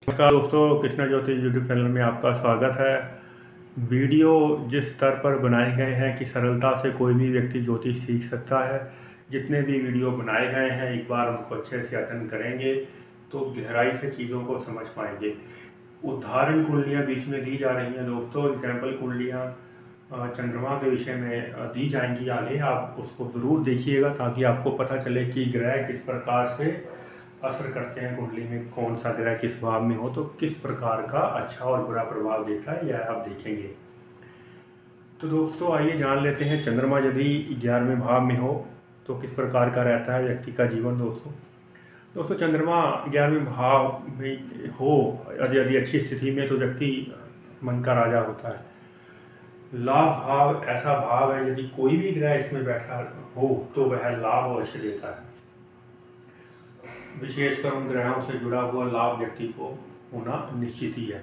नमस्कार दोस्तों, कृष्णा ज्योति YouTube channel में आपका स्वागत है। वीडियो जिस स्तर पर बनाए गए हैं कि सरलता से कोई भी व्यक्ति ज्योतिष सीख सकता है। जितने भी वीडियो बनाए गए हैं एक बार उनको अच्छे से अटेंड करेंगे तो गहराई से चीज़ों को समझ पाएंगे। उदाहरण कुंडलियाँ बीच में दी जा रही हैं दोस्तों, एग्जाम्पल कुंडलियाँ चंद्रमा के विषय में दी जाएंगी आगे। आप उसको ज़रूर देखिएगा ताकि आपको पता चले कि ग्रह किस प्रकार से असर करते हैं, कुंडली में कौन सा ग्रह किस भाव में हो तो किस प्रकार का अच्छा और बुरा प्रभाव देता है, यह आप देखेंगे। तो दोस्तों आइए जान लेते हैं, चंद्रमा यदि 11वें भाव में हो तो किस प्रकार का रहता है व्यक्ति का जीवन। दोस्तों चंद्रमा 11वें भाव में हो यदि अच्छी स्थिति में तो व्यक्ति मन का राजा होता है। लाभ भाव ऐसा भाव है, यदि कोई भी ग्रह इसमें बैठा हो तो वह लाभ अवश्य देता है। विशेषकर उन ग्रहों से जुड़ा हुआ लाभ व्यक्ति को होना निश्चित ही है।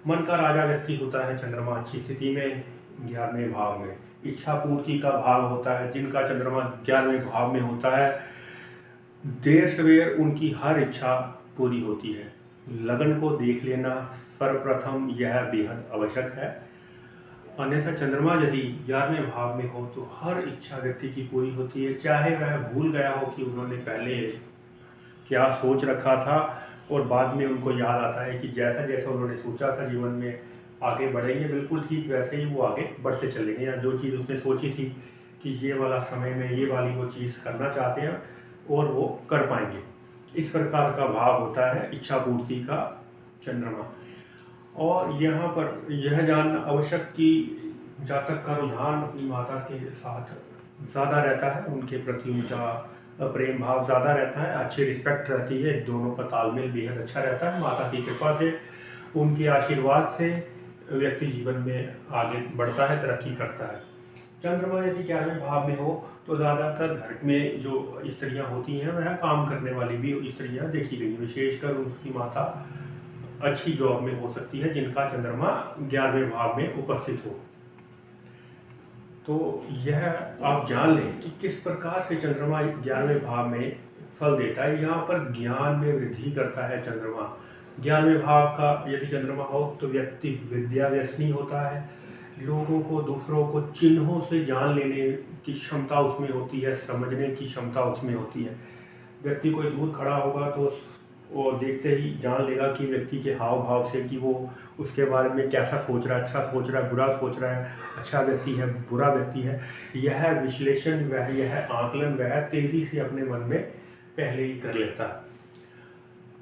मन का राजा व्यक्ति होता है चंद्रमा अच्छी स्थिति में 11वें भाव में। इच्छा पूर्ति का भाव होता है, जिनका चंद्रमा 11वें भाव में होता है देर सवेर उनकी हर इच्छा पूरी होती है। लगन को देख लेना सर्वप्रथम यह बेहद आवश्यक है, अन्यथा चंद्रमा यदि 11वें भाव में हो तो हर इच्छा व्यक्ति की पूरी होती है, चाहे वह भूल गया हो कि उन्होंने पहले क्या सोच रखा था और बाद में उनको याद आता है कि जैसा जैसा उन्होंने सोचा था जीवन में आगे बढ़ेंगे, बिल्कुल ठीक वैसे ही वो आगे बढ़ते चलेंगे। या जो चीज़ उसने सोची थी कि ये वाला समय में ये वाली वो चीज़ करना चाहते हैं और वो कर पाएंगे। इस प्रकार का भाव होता है इच्छा पूर्ति का चंद्रमा। और यहाँ पर यह जानना आवश्यक कि जातक का रुझान अपनी माता के साथ ज़्यादा रहता है, उनके प्रति उनका प्रेम भाव ज़्यादा रहता है, अच्छी रिस्पेक्ट रहती है, दोनों का तालमेल बेहद अच्छा रहता है। माता की कृपा से, उनके आशीर्वाद से व्यक्ति जीवन में आगे बढ़ता है, तरक्की करता है। चंद्रमा यदि 11वें भाव में हो तो ज़्यादातर घर में जो स्त्रियां होती हैं वह काम करने वाली भी स्त्रियां देखी गई, विशेषकर उसकी माता अच्छी जॉब में हो सकती है जिनका चंद्रमा 11वें भाव में उपस्थित हो। तो यह आप जान लें कि किस प्रकार से चंद्रमा 11वें भाव में फल देता है। यहाँ पर ज्ञान में वृद्धि करता है चंद्रमा। 11वें भाव का यदि चंद्रमा हो तो व्यक्ति विद्या व्यसनी होता है, लोगों को दूसरों को चिन्हों से जान लेने की क्षमता उसमें होती है, समझने की क्षमता उसमें होती है। व्यक्ति कोई दूर खड़ा होगा तो वो देखते ही जान लेगा कि व्यक्ति के हाव भाव से कि वो उसके बारे में कैसा सोच रहा है, अच्छा सोच रहा है, बुरा सोच रहा है, अच्छा व्यक्ति है, बुरा व्यक्ति है। यह विश्लेषण यह आकलन वह तेजी से अपने मन में पहले ही कर लेता है।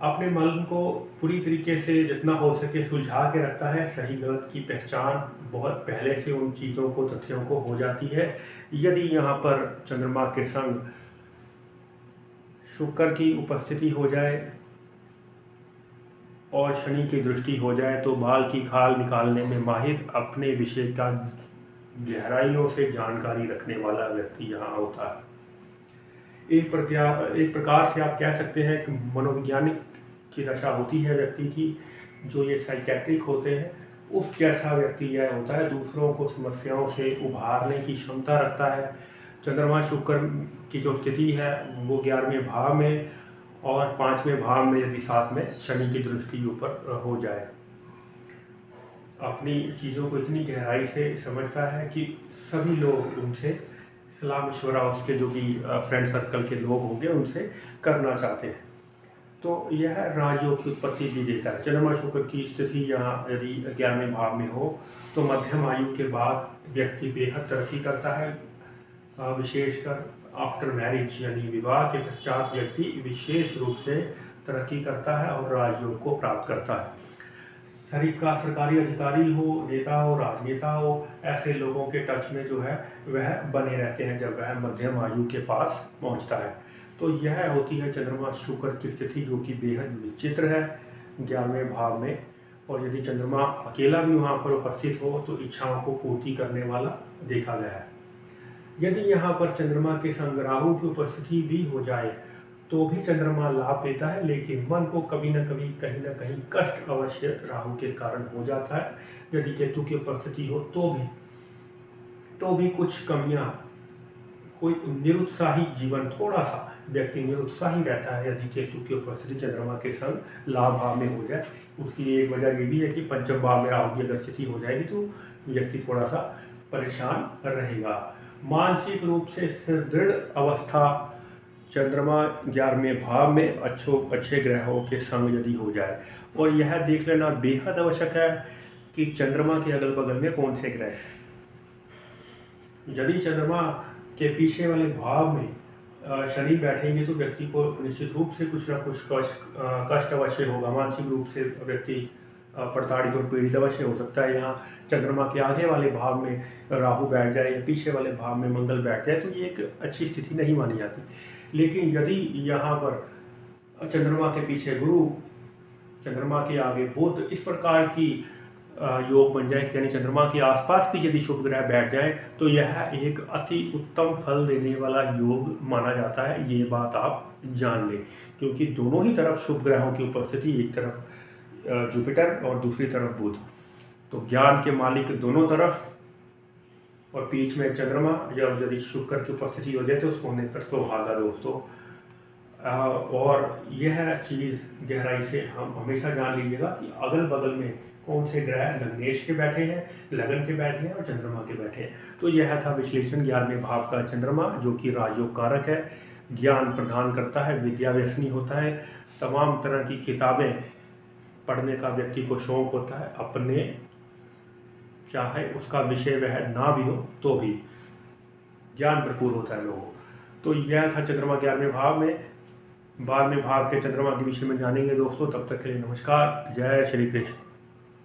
अपने मन को पूरी तरीके से जितना हो सके सुलझा के रखता है। सही गलत की पहचान बहुत पहले से उन चीज़ों को, तथ्यों को हो जाती है। यदि यहाँ पर चंद्रमा के संग शुक्र की उपस्थिति हो जाए और शनि की दृष्टि हो जाए तो बाल की खाल निकालने में माहिर, अपने विषय का गहराइयों से जानकारी रखने वाला व्यक्ति यहाँ होता है। एक प्रकार से आप कह सकते हैं कि मनोवैज्ञानिक की दशा होती है व्यक्ति की, जो ये साइकेट्रिक होते हैं उस जैसा व्यक्ति यह होता है। दूसरों को समस्याओं से उभारने की क्षमता रखता है। चंद्रमा शुक्र की जो स्थिति है वो 11वें भाव में और 5वें भाव में यदि साथ में शनि की दृष्टि ऊपर हो जाए, अपनी चीज़ों को इतनी गहराई से समझता है कि सभी लोग उनसे सलाह मशवरा, उसके जो भी फ्रेंड सर्कल के लोग होंगे उनसे करना चाहते हैं। तो यह राजयोग की उत्पत्ति भी देता है। चंद्रमा शुक्र की स्थिति यहाँ यदि 11वें भाव में हो तो मध्यम आयु के बाद व्यक्ति बेहद तरक्की करता है। विशेषकर आफ्टर मैरिज यानी विवाह के पश्चात व्यक्ति विशेष रूप से तरक्की करता है और राजयोग को प्राप्त करता है। सरकारी अधिकारी हो, नेता हो, राजनेता हो, ऐसे लोगों के टच में जो है वह बने रहते हैं जब वह मध्यम आयु के पास पहुंचता है। तो यह होती है चंद्रमा शुक्र की स्थिति, जो कि बेहद विचित्र है 11वें भाव में। और यदि चंद्रमा अकेला भी वहाँ पर उपस्थित हो तो इच्छाओं को पूर्ति करने वाला देखा गया है। यदि यहाँ पर चंद्रमा के संग राहु की उपस्थिति भी हो जाए तो भी चंद्रमा लाभ देता है, लेकिन मन को कभी न कभी कहीं ना कहीं कष्ट अवश्य राहु के कारण हो जाता है। यदि केतु की उपस्थिति हो तो भी कुछ कमियां, कोई निरुत्साही जीवन, थोड़ा सा व्यक्ति निरुत्साही रहता है यदि केतु की उपस्थिति चंद्रमा के संग लाभ भाव में हो जाए। उसकी एक वजह ये भी है कि पंचम भाव में राहु की अगर स्थिति हो जाएगी तो व्यक्ति थोड़ा सा परेशान रहेगा। मानसिक रूप से सुदृढ़ अवस्था चंद्रमा 11वें भाव में अच्छे ग्रहों के संग यदि हो जाए, और यह देख लेना बेहद आवश्यक है कि चंद्रमा के अगल बगल में कौन से ग्रह हैं। यदि चंद्रमा के पीछे वाले भाव में शनि बैठेंगे तो व्यक्ति को निश्चित रूप से कुछ ना कुछ कष्ट अवश्य होगा। मानसिक रूप से व्यक्ति प्रताड़ित और पीड़ित अवश्य हो सकता है। यहाँ चंद्रमा के आगे वाले भाव में राहु बैठ जाए या पीछे वाले भाव में मंगल बैठ जाए तो ये एक अच्छी स्थिति नहीं मानी जाती। लेकिन यदि यहाँ पर चंद्रमा के पीछे गुरु, चंद्रमा के आगे बुध, इस प्रकार की योग बन जाए, यानी चंद्रमा के आसपास भी यदि शुभ ग्रह बैठ जाए तो यह एक अति उत्तम फल देने वाला योग माना जाता है। ये बात आप जान लें, क्योंकि दोनों ही तरफ शुभ ग्रहों की उपस्थिति, एक तरफ जुपिटर और दूसरी तरफ बुध, तो ज्ञान के मालिक दोनों तरफ, और बीच में चंद्रमा या यदि शुक्र की उपस्थिति हो जाए तो उसको होने पर सुहागा दोस्तों। और यह चीज़ गहराई से हम हमेशा जान लीजिएगा कि अगल बगल में कौन से ग्रह लग्नेश के बैठे हैं, लगन के बैठे हैं और चंद्रमा के बैठे हैं। तो यह था विश्लेषण 11वें भाव का चंद्रमा, जो कि राजयोग कारक है, ज्ञान प्रदान करता है, विद्या व्यसनी होता है, तमाम तरह की किताबें पढ़ने का व्यक्ति को शौक होता है, अपने चाहे उसका विषय वह ना भी हो तो भी ज्ञान भरपूर होता है लोगों को। तो यह था चंद्रमा 11वें भाव में। 12वें भाव के चंद्रमा के विषय में जानेंगे दोस्तों। तब तक के लिए नमस्कार, जय श्री कृष्ण।